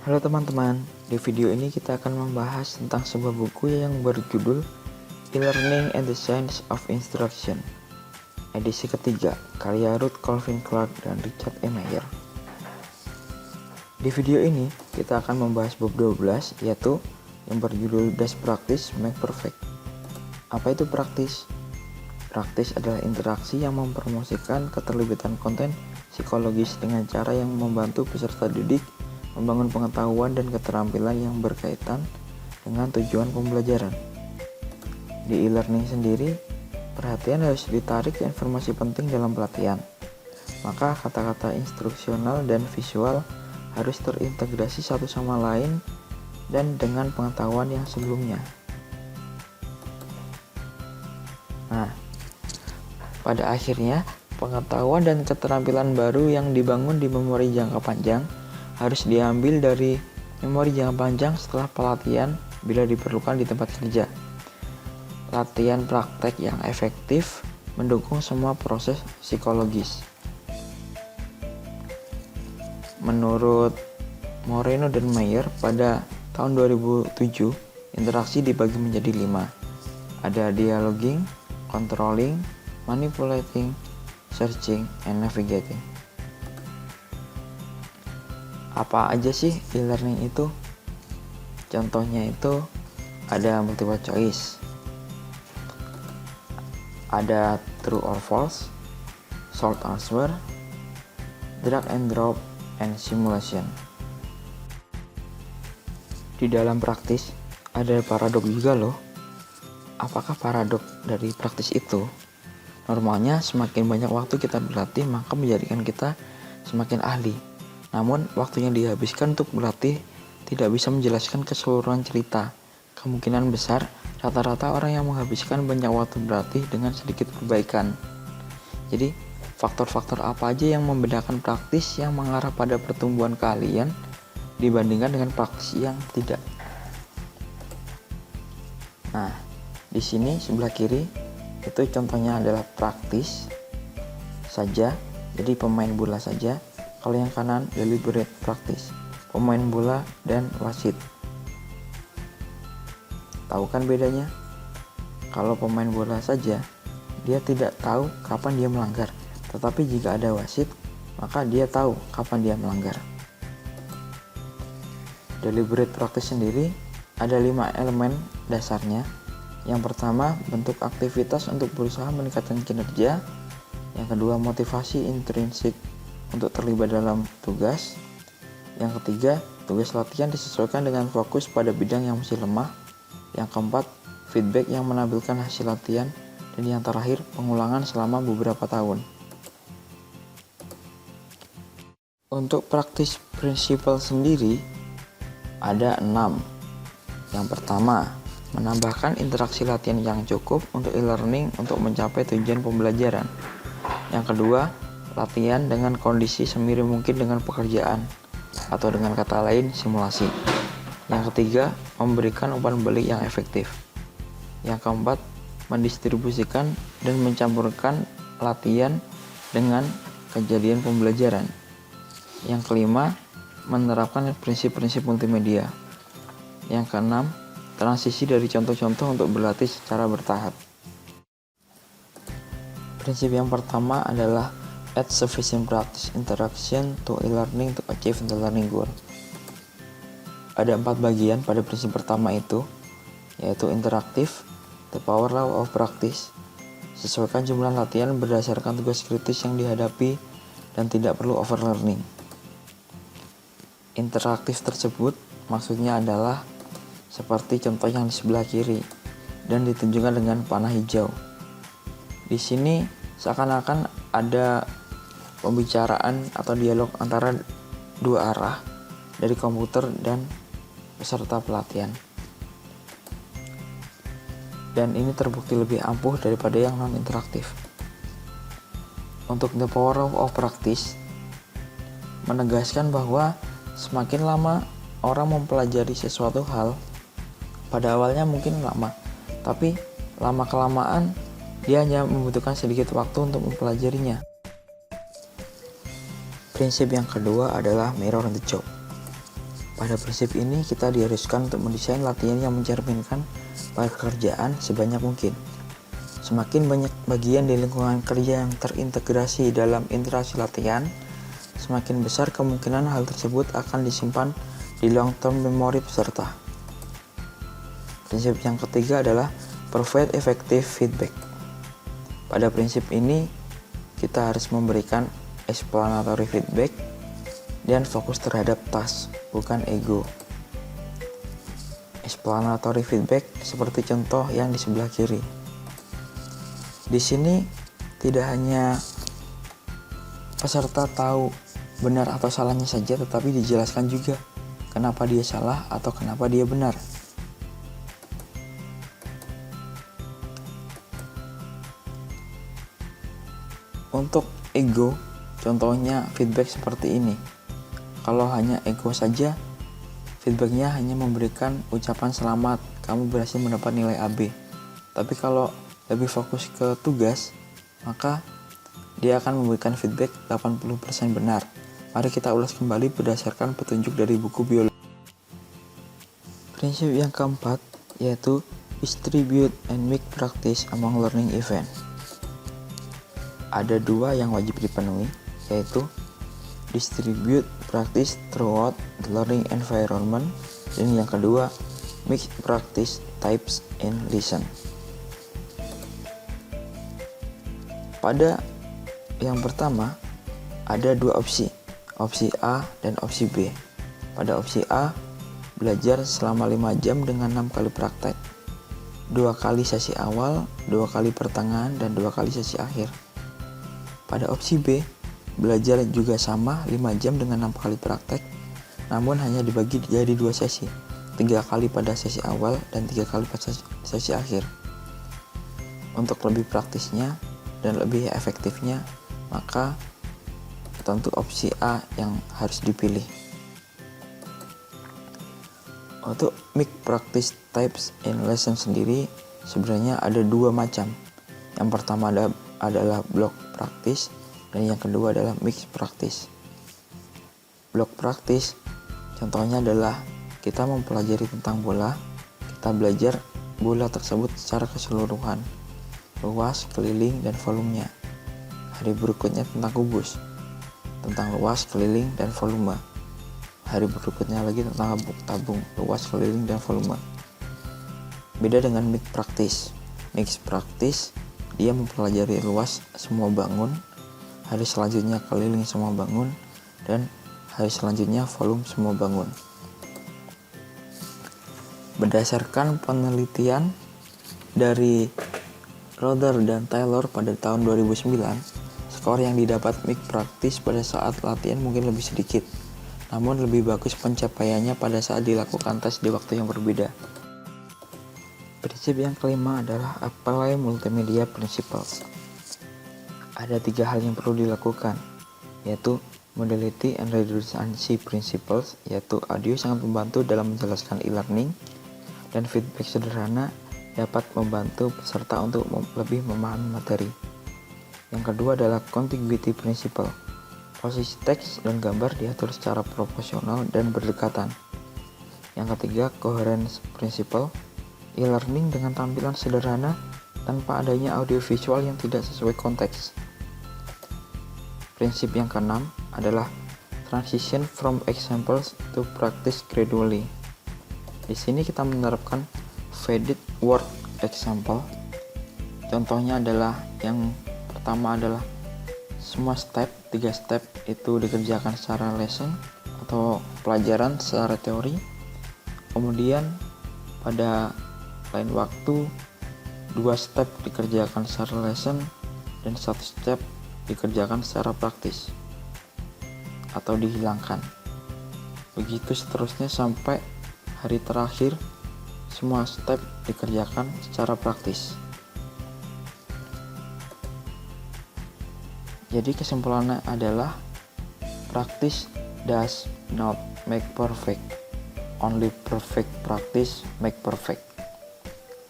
Halo teman-teman, di video ini kita akan membahas tentang sebuah buku yang berjudul E-Learning and the Science of Instruction, edisi ketiga, karya Ruth Colvin Clark dan Richard E. Meyer. Di video ini, kita akan membahas bab 12, yaitu yang berjudul Does Practice Make Perfect? Apa itu praktis? Praktis adalah interaksi yang mempromosikan keterlibatan konten psikologis dengan cara yang membantu peserta didik membangun pengetahuan dan keterampilan yang berkaitan dengan tujuan pembelajaran. Di e-learning sendiri, perhatian harus ditarik ke informasi penting dalam pelatihan. Maka kata-kata instruksional dan visual harus terintegrasi satu sama lain dan dengan pengetahuan yang sebelumnya. Nah, pada akhirnya, pengetahuan dan keterampilan baru yang dibangun di memori jangka panjang harus diambil dari memori jangka panjang setelah pelatihan bila diperlukan di tempat kerja. Latihan praktek yang efektif mendukung semua proses psikologis. Menurut Moreno dan Meyer, pada tahun 2007, interaksi dibagi menjadi 5. Ada dialoguing, controlling, manipulating, searching, and navigating. Apa aja sih e-learning itu? Contohnya itu ada multiple choice, ada true or false, short answer, drag and drop, and simulation. Di dalam praktis ada paradok juga loh. Apakah paradok dari praktis itu? Normalnya semakin banyak waktu kita berlatih maka menjadikan kita semakin ahli. Namun, waktu yang dihabiskan untuk berlatih tidak bisa menjelaskan keseluruhan cerita. Kemungkinan besar, rata-rata orang yang menghabiskan banyak waktu berlatih dengan sedikit perbaikan. Jadi, faktor-faktor apa aja yang membedakan praktis yang mengarah pada pertumbuhan keahlian dibandingkan dengan praktis yang tidak? Nah, di sini sebelah kiri itu contohnya adalah praktis saja, jadi pemain bola saja. Kalau yang kanan deliberate practice, pemain bola dan wasit. Tahu kan bedanya? Kalau pemain bola saja, dia tidak tahu kapan dia melanggar. Tetapi jika ada wasit, maka dia tahu kapan dia melanggar. Deliberate practice sendiri ada 5 elemen dasarnya. Yang pertama, bentuk aktivitas untuk berusaha meningkatkan kinerja. Yang kedua, motivasi intrinsik untuk terlibat dalam tugas. Yang ketiga, tugas latihan disesuaikan dengan fokus pada bidang yang masih lemah. Yang keempat, feedback yang menampilkan hasil latihan. Dan yang terakhir, pengulangan selama beberapa tahun. Untuk praktis prinsipal sendiri ada 6. Yang pertama, menambahkan interaksi latihan yang cukup untuk e-learning untuk mencapai tujuan pembelajaran. Yang kedua, latihan dengan kondisi semirip mungkin dengan pekerjaan, atau dengan kata lain simulasi. Yang ketiga, memberikan umpan balik yang efektif. Yang keempat, mendistribusikan dan mencampurkan latihan dengan kejadian pembelajaran. Yang kelima, menerapkan prinsip-prinsip multimedia. Yang keenam, transisi dari contoh-contoh untuk berlatih secara bertahap. Prinsip yang pertama adalah add sufficient practice interaction to e-learning to achieve the learning goal. Ada 4 bagian pada prinsip pertama itu, yaitu interaktif, the power law of practice, sesuaikan jumlah latihan berdasarkan tugas kritis yang dihadapi dan tidak perlu overlearning. Interaktif tersebut maksudnya adalah seperti contoh yang di sebelah kiri dan ditunjukkan dengan panah hijau. Di sini seakan-akan ada pembicaraan atau dialog antara dua arah dari komputer dan peserta pelatihan. Dan ini terbukti lebih ampuh daripada yang non-interaktif. Untuk the power of practice menegaskan bahwa semakin lama orang mempelajari sesuatu hal, pada awalnya mungkin lama, tapi lama-kelamaan dia hanya membutuhkan sedikit waktu untuk mempelajarinya. Prinsip yang kedua adalah mirror the job. Pada prinsip ini, kita diharuskan untuk mendesain latihan yang mencerminkan pekerjaan sebanyak mungkin. Semakin banyak bagian di lingkungan kerja yang terintegrasi dalam interaksi latihan, semakin besar kemungkinan hal tersebut akan disimpan di long-term memory peserta. Prinsip yang ketiga adalah provide effective feedback. Pada prinsip ini, kita harus memberikan explanatory feedback dan fokus terhadap task, bukan ego. Explanatory feedback seperti contoh yang di sebelah kiri. Di sini tidak hanya peserta tahu benar atau salahnya saja, tetapi dijelaskan juga kenapa dia salah atau kenapa dia benar. Untuk ego, contohnya feedback seperti ini. Kalau hanya ego saja, feedbacknya hanya memberikan ucapan selamat, kamu berhasil mendapat nilai AB. Tapi kalau lebih fokus ke tugas, maka dia akan memberikan feedback 80% benar. Mari kita ulas kembali berdasarkan petunjuk dari buku biologi. Prinsip yang keempat yaitu distribute and make practice among learning event. Ada dua yang wajib dipenuhi, yaitu distribute practice throughout the learning environment, dan yang kedua mix practice types and listen. Pada yang pertama ada dua opsi A dan opsi B. Pada opsi A, belajar selama 5 jam dengan 6 kali praktek, 2 kali sesi awal, 2 kali pertengahan, dan 2 kali sesi akhir. Pada opsi B, belajar juga sama 5 jam dengan 6 kali praktek, namun hanya dibagi jadi 2 sesi, 3 kali pada sesi awal dan 3 kali pada sesi akhir. Untuk lebih praktisnya dan lebih efektifnya, maka tentu opsi A yang harus dipilih. Untuk mix practice types in lesson sendiri sebenarnya ada 2 macam. Yang pertama adalah block practice dan yang kedua adalah mix practice. Block practice contohnya adalah kita mempelajari tentang bola, kita belajar bola tersebut secara keseluruhan, luas, keliling, dan volumenya. Hari berikutnya tentang kubus, tentang luas, keliling, dan volume. Hari berikutnya lagi tentang tabung, luas, keliling, dan volume. Beda dengan mix practice. Mix practice dia mempelajari luas semua bangun, hari selanjutnya keliling semua bangun, dan hari selanjutnya volume semua bangun. Berdasarkan penelitian dari Rother dan Taylor pada tahun 2009, skor yang didapat mix practice pada saat latihan mungkin lebih sedikit, namun lebih bagus pencapaiannya pada saat dilakukan tes di waktu yang berbeda. Prinsip yang kelima adalah apply multimedia principles. Ada 3 hal yang perlu dilakukan, yaitu modality and redundancy principles, yaitu audio sangat membantu dalam menjelaskan e-learning, dan feedback sederhana dapat membantu peserta untuk lebih memahami materi. Yang kedua adalah contiguity principle. Posisi teks dan gambar diatur secara proporsional dan berdekatan. Yang ketiga, coherence principle. E-learning dengan tampilan sederhana tanpa adanya audio visual yang tidak sesuai konteks. Prinsip yang keenam adalah transition from examples to practice gradually. Di sini kita menerapkan faded word example. Contohnya adalah yang pertama adalah semua 3 step itu dikerjakan secara lesson atau pelajaran secara teori. Kemudian pada lain waktu 2 step dikerjakan secara lesson dan 1 step dikerjakan secara praktis atau dihilangkan. Begitu seterusnya sampai hari terakhir semua step dikerjakan secara praktis. Jadi kesimpulannya adalah practice does not make perfect, only perfect practice make perfect.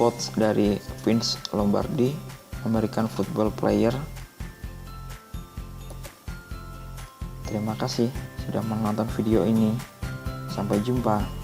Quotes dari Vince Lombardi, American football player. Terima kasih sudah menonton video ini. Sampai jumpa.